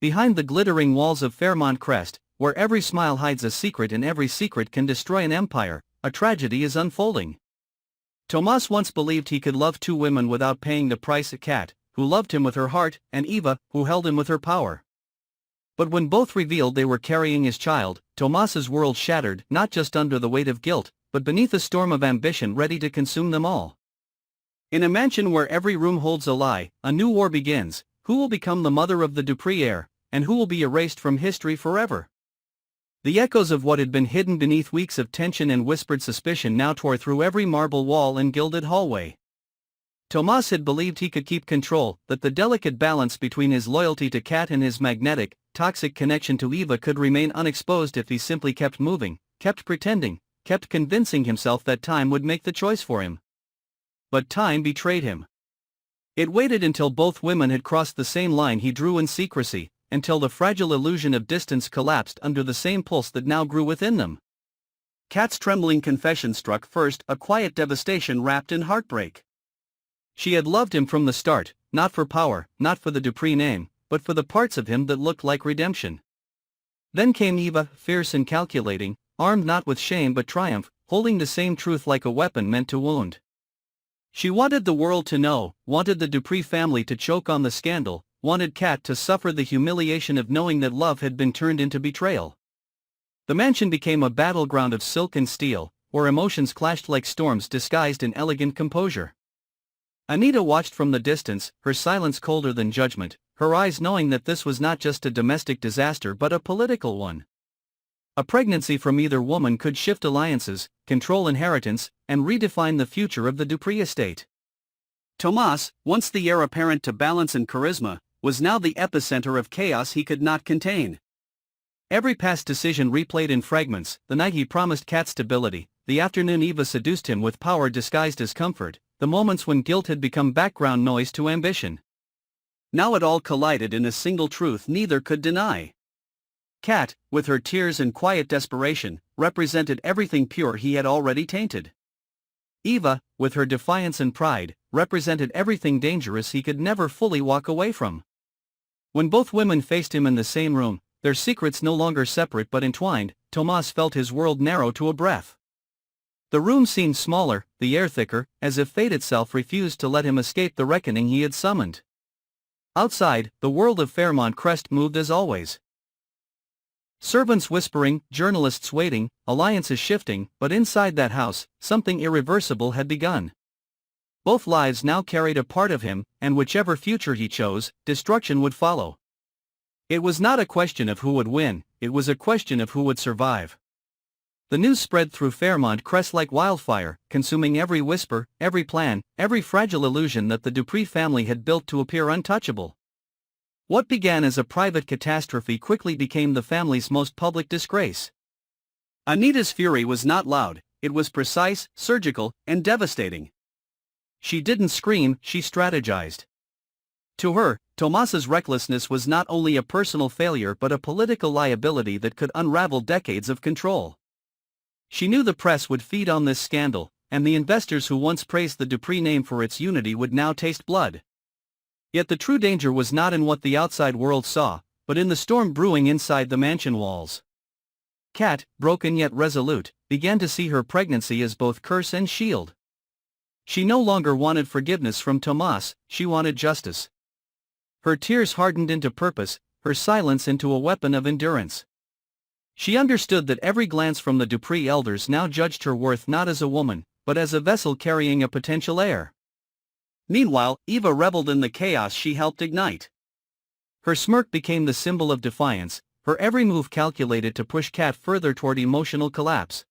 Behind the glittering walls of Fairmont Crest, where every smile hides a secret and every secret can destroy an empire, a tragedy is unfolding. Tomas once believed he could love two women without paying the price: a Kat, who loved him with her heart, and Eva, who held him with her power. But when both revealed they were carrying his child, Tomas's world shattered, not just under the weight of guilt, but beneath a storm of ambition ready to consume them all. In a mansion where every room holds a lie, a new war begins. Who will become the mother of the Dupree heir, and who will be erased from history forever? The echoes of what had been hidden beneath weeks of tension and whispered suspicion now tore through every marble wall and gilded hallway. Tomas had believed he could keep control, that the delicate balance between his loyalty to Kat and his magnetic, toxic connection to Eva could remain unexposed if he simply kept moving, kept pretending, kept convincing himself that time would make the choice for him. But time betrayed him. It waited until both women had crossed the same line he drew in secrecy, until the fragile illusion of distance collapsed under the same pulse that now grew within them. Kat's trembling confession struck first, a quiet devastation wrapped in heartbreak. She had loved him from the start, not for power, not for the Dupree name, but for the parts of him that looked like redemption. Then came Eva, fierce and calculating, armed not with shame but triumph, holding the same truth like a weapon meant to wound. She wanted the world to know, wanted the Dupree family to choke on the scandal, wanted Kat to suffer the humiliation of knowing that love had been turned into betrayal. The mansion became a battleground of silk and steel, where emotions clashed like storms disguised in elegant composure. Anita watched from the distance, her silence colder than judgment, her eyes knowing that this was not just a domestic disaster but a political one. A pregnancy from either woman could shift alliances, control inheritance, and redefine the future of the Dupree estate. Tomas, once the heir apparent to balance and charisma, was now the epicenter of chaos he could not contain. Every past decision replayed in fragments: the night he promised Kat stability, the afternoon Eva seduced him with power disguised as comfort, the moments when guilt had become background noise to ambition. Now it all collided in a single truth neither could deny. Kat, with her tears and quiet desperation, represented everything pure he had already tainted. Eva, with her defiance and pride, represented everything dangerous he could never fully walk away from. When both women faced him in the same room, their secrets no longer separate but entwined, Tomas felt his world narrow to a breath. The room seemed smaller, the air thicker, as if fate itself refused to let him escape the reckoning he had summoned. Outside, the world of Fairmont Crest moved as always. Servants whispering, journalists waiting, alliances shifting, but inside that house, something irreversible had begun. Both lives now carried a part of him, and whichever future he chose, destruction would follow. It was not a question of who would win, it was a question of who would survive. The news spread through Fairmont Crest like wildfire, consuming every whisper, every plan, every fragile illusion that the Dupree family had built to appear untouchable. What began as a private catastrophe quickly became the family's most public disgrace. Anita's fury was not loud, it was precise, surgical, and devastating. She didn't scream, she strategized. To her, Tomas's recklessness was not only a personal failure but a political liability that could unravel decades of control. She knew the press would feed on this scandal, and the investors who once praised the Dupree name for its unity would now taste blood. Yet the true danger was not in what the outside world saw, but in the storm brewing inside the mansion walls. Kat, broken yet resolute, began to see her pregnancy as both curse and shield. She no longer wanted forgiveness from Tomas, she wanted justice. Her tears hardened into purpose, her silence into a weapon of endurance. She understood that every glance from the Dupree elders now judged her worth not as a woman, but as a vessel carrying a potential heir. Meanwhile, Eva reveled in the chaos she helped ignite. Her smirk became the symbol of defiance, her every move calculated to push Kat further toward emotional collapse.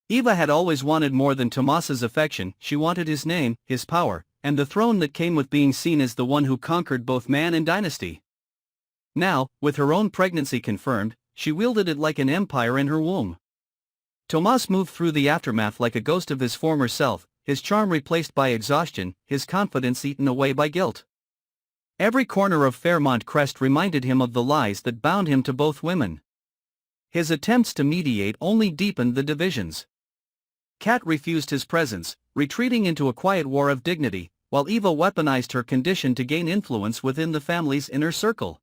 Eva had always wanted more than Tomas's affection, she wanted his name, his power, and the throne that came with being seen as the one who conquered both man and dynasty. Now, with her own pregnancy confirmed, she wielded it like an empire in her womb. Tomas moved through the aftermath like a ghost of his former self, his charm replaced by exhaustion, his confidence eaten away by guilt. Every corner of Fairmont Crest reminded him of the lies that bound him to both women. His attempts to mediate only deepened the divisions. Kat refused his presence, retreating into a quiet war of dignity, while Eva weaponized her condition to gain influence within the family's inner circle.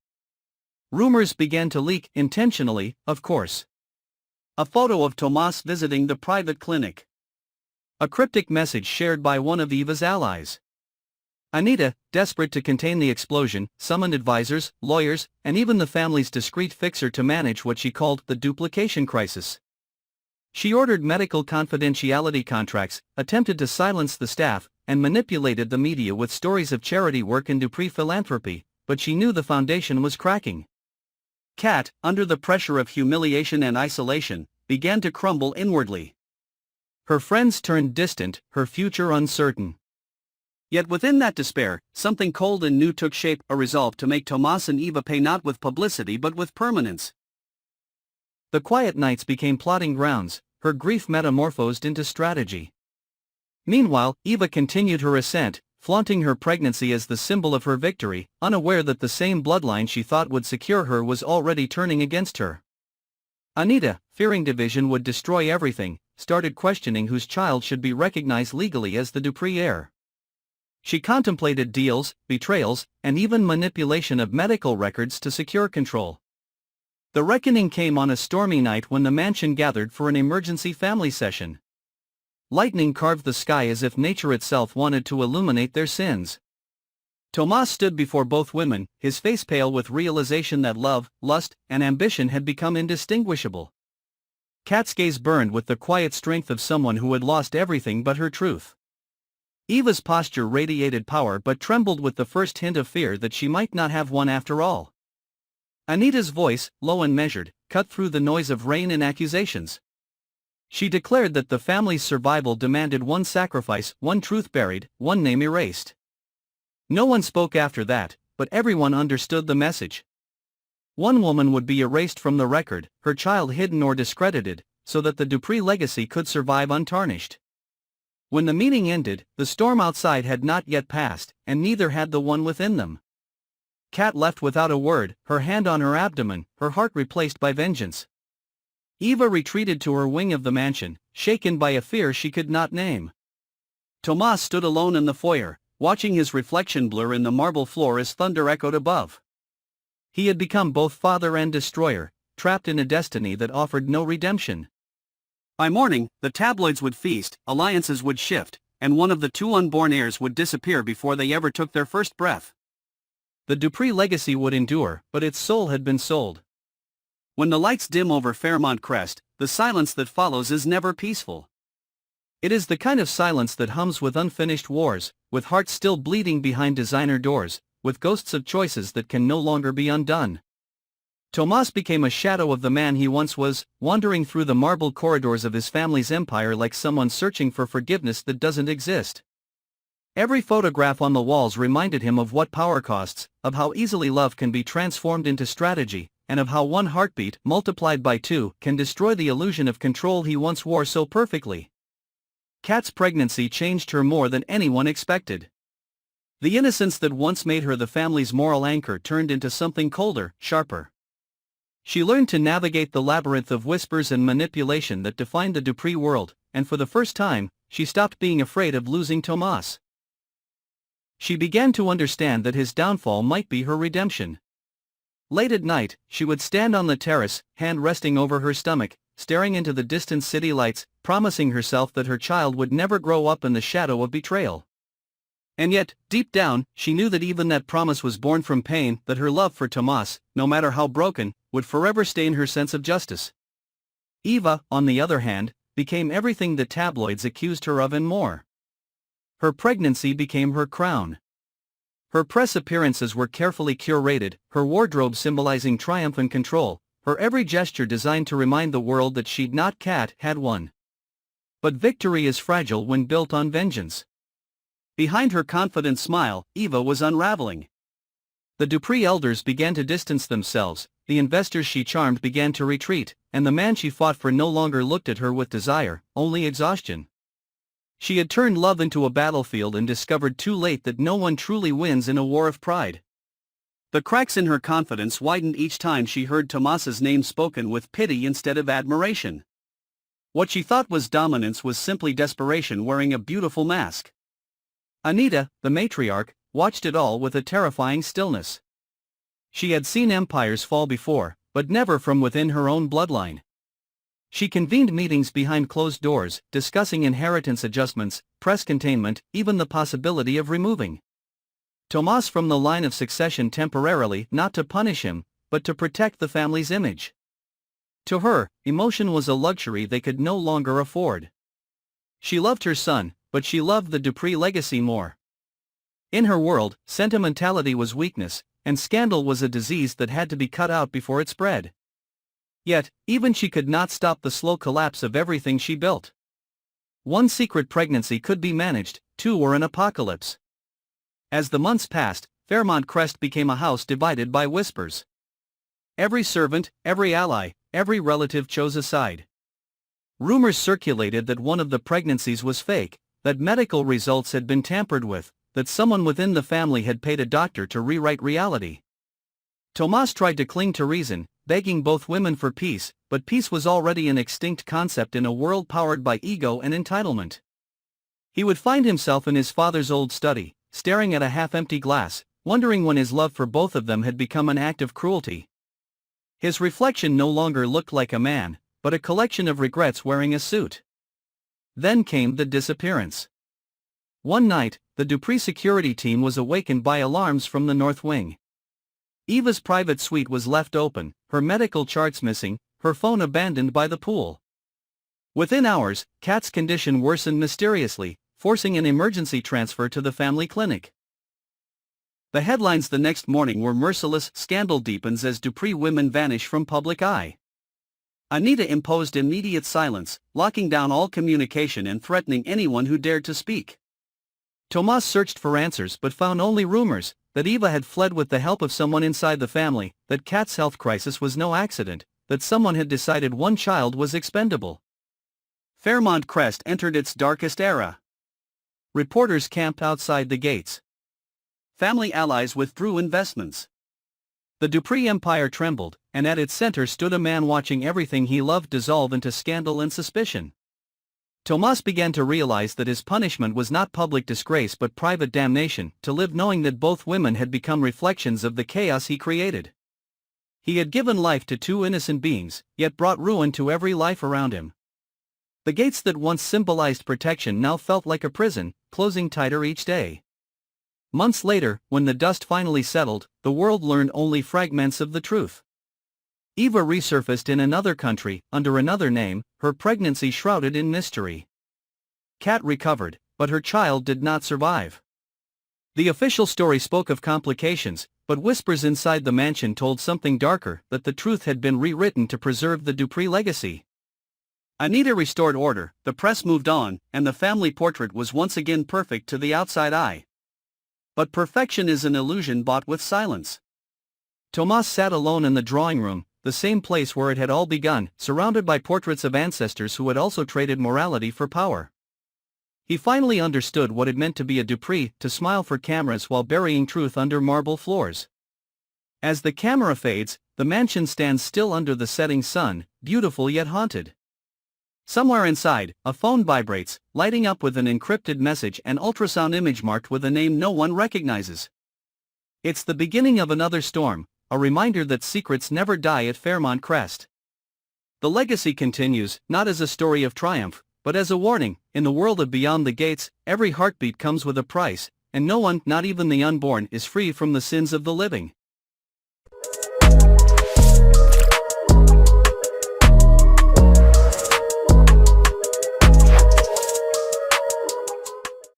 Rumors began to leak, intentionally, of course. A photo of Tomas visiting the private clinic. A cryptic message shared by one of Eva's allies. Anita, desperate to contain the explosion, summoned advisors, lawyers, and even the family's discreet fixer to manage what she called the duplication crisis. She ordered medical confidentiality contracts, attempted to silence the staff, and manipulated the media with stories of charity work and Dupree philanthropy, but she knew the foundation was cracking. Kat, under the pressure of humiliation and isolation, began to crumble inwardly. Her friends turned distant, her future uncertain. Yet within that despair, something cold and new took shape, a resolve to make Tomas and Eva pay not with publicity but with permanence. The quiet nights became plotting grounds, her grief metamorphosed into strategy. Meanwhile, Eva continued her ascent, flaunting her pregnancy as the symbol of her victory, unaware that the same bloodline she thought would secure her was already turning against her. Anita, fearing division would destroy everything, started questioning whose child should be recognized legally as the Dupree heir. She contemplated deals, betrayals, and even manipulation of medical records to secure control. The reckoning came on a stormy night when the mansion gathered for an emergency family session. Lightning carved the sky as if nature itself wanted to illuminate their sins. Tomas stood before both women, his face pale with realization that love, lust, and ambition had become indistinguishable. Kat's gaze burned with the quiet strength of someone who had lost everything but her truth. Eva's posture radiated power but trembled with the first hint of fear that she might not have one after all. Anita's voice, low and measured, cut through the noise of rain and accusations. She declared that the family's survival demanded one sacrifice, one truth buried, one name erased. No one spoke after that, but everyone understood the message. One woman would be erased from the record, her child hidden or discredited, so that the Dupree legacy could survive untarnished. When the meeting ended, the storm outside had not yet passed, and neither had the one within them. Kat left without a word, her hand on her abdomen, her heart replaced by vengeance. Eva retreated to her wing of the mansion, shaken by a fear she could not name. Tomas stood alone in the foyer, watching his reflection blur in the marble floor as thunder echoed above. He had become both father and destroyer, trapped in a destiny that offered no redemption. By morning, the tabloids would feast, alliances would shift, and one of the two unborn heirs would disappear before they ever took their first breath. The Dupree legacy would endure, but its soul had been sold. When the lights dim over Fairmont Crest, the silence that follows is never peaceful. It is the kind of silence that hums with unfinished wars, with hearts still bleeding behind designer doors, with ghosts of choices that can no longer be undone. Tomas became a shadow of the man he once was, wandering through the marble corridors of his family's empire like someone searching for forgiveness that doesn't exist. Every photograph on the walls reminded him of what power costs, of how easily love can be transformed into strategy, and of how one heartbeat, multiplied by two, can destroy the illusion of control he once wore so perfectly. Kat's pregnancy changed her more than anyone expected. The innocence that once made her the family's moral anchor turned into something colder, sharper. She learned to navigate the labyrinth of whispers and manipulation that defined the Dupree world, and for the first time, she stopped being afraid of losing Tomas. She began to understand that his downfall might be her redemption. Late at night, she would stand on the terrace, hand resting over her stomach, staring into the distant city lights, promising herself that her child would never grow up in the shadow of betrayal. And yet, deep down, she knew that even that promise was born from pain, that her love for Tomas, no matter how broken, would forever stain her sense of justice. Eva, on the other hand, became everything the tabloids accused her of and more. Her pregnancy became her crown. Her press appearances were carefully curated, her wardrobe symbolizing triumph and control, her every gesture designed to remind the world that she'd not had won. But victory is fragile when built on vengeance. Behind her confident smile, Eva was unraveling. The Dupree elders began to distance themselves, the investors she charmed began to retreat, and the man she fought for no longer looked at her with desire, only exhaustion. She had turned love into a battlefield and discovered too late that no one truly wins in a war of pride. The cracks in her confidence widened each time she heard Tomas's name spoken with pity instead of admiration. What she thought was dominance was simply desperation wearing a beautiful mask. Anita, the matriarch, watched it all with a terrifying stillness. She had seen empires fall before, but never from within her own bloodline. She convened meetings behind closed doors, discussing inheritance adjustments, press containment, even the possibility of removing Tomas from the line of succession temporarily, not to punish him, but to protect the family's image. To her, emotion was a luxury they could no longer afford. She loved her son, but she loved the Dupree legacy more. In her world, sentimentality was weakness, and scandal was a disease that had to be cut out before it spread. Yet, even she could not stop the slow collapse of everything she built. One secret pregnancy could be managed, two were an apocalypse. As the months passed, Fairmont Crest became a house divided by whispers. Every servant, every ally, every relative chose a side. Rumors circulated that one of the pregnancies was fake, that medical results had been tampered with, that someone within the family had paid a doctor to rewrite reality. Tomas tried to cling to reason, begging both women for peace, but peace was already an extinct concept in a world powered by ego and entitlement. He would find himself in his father's old study, staring at a half-empty glass, wondering when his love for both of them had become an act of cruelty. His reflection no longer looked like a man, but a collection of regrets wearing a suit. Then came the disappearance. One night, the Dupree security team was awakened by alarms from the north wing. Eva's private suite was left open, her medical charts missing, her phone abandoned by the pool. Within hours, Kat's condition worsened mysteriously, forcing an emergency transfer to the family clinic. The headlines the next morning were merciless: "Scandal deepens as Dupree women vanish from public eye." Anita imposed immediate silence, locking down all communication and threatening anyone who dared to speak. Tomas searched for answers but found only rumors, that Eva had fled with the help of someone inside the family, that Kat's health crisis was no accident, that someone had decided one child was expendable. Fairmont Crest entered its darkest era. Reporters camped outside the gates. Family allies withdrew investments. The Dupree empire trembled, and at its center stood a man watching everything he loved dissolve into scandal and suspicion. Tomas began to realize that his punishment was not public disgrace but private damnation, to live knowing that both women had become reflections of the chaos he created. He had given life to two innocent beings, yet brought ruin to every life around him. The gates that once symbolized protection now felt like a prison, closing tighter each day. Months later, when the dust finally settled, the world learned only fragments of the truth. Eva resurfaced in another country, under another name, her pregnancy shrouded in mystery. Kat recovered, but her child did not survive. The official story spoke of complications, but whispers inside the mansion told something darker, that the truth had been rewritten to preserve the Dupree legacy. Anita restored order, the press moved on, and the family portrait was once again perfect to the outside eye. But perfection is an illusion bought with silence. Tomas sat alone in the drawing room, the same place where it had all begun, surrounded by portraits of ancestors who had also traded morality for power. He finally understood what it meant to be a Dupree, to smile for cameras while burying truth under marble floors. As the camera fades, the mansion stands still under the setting sun, beautiful yet haunted. Somewhere inside, a phone vibrates, lighting up with an encrypted message and ultrasound image marked with a name no one recognizes. It's the beginning of another storm, a reminder that secrets never die at Fairmont Crest. The legacy continues, not as a story of triumph, but as a warning: in the world of beyond the gates, every heartbeat comes with a price, and no one, not even the unborn, is free from the sins of the living.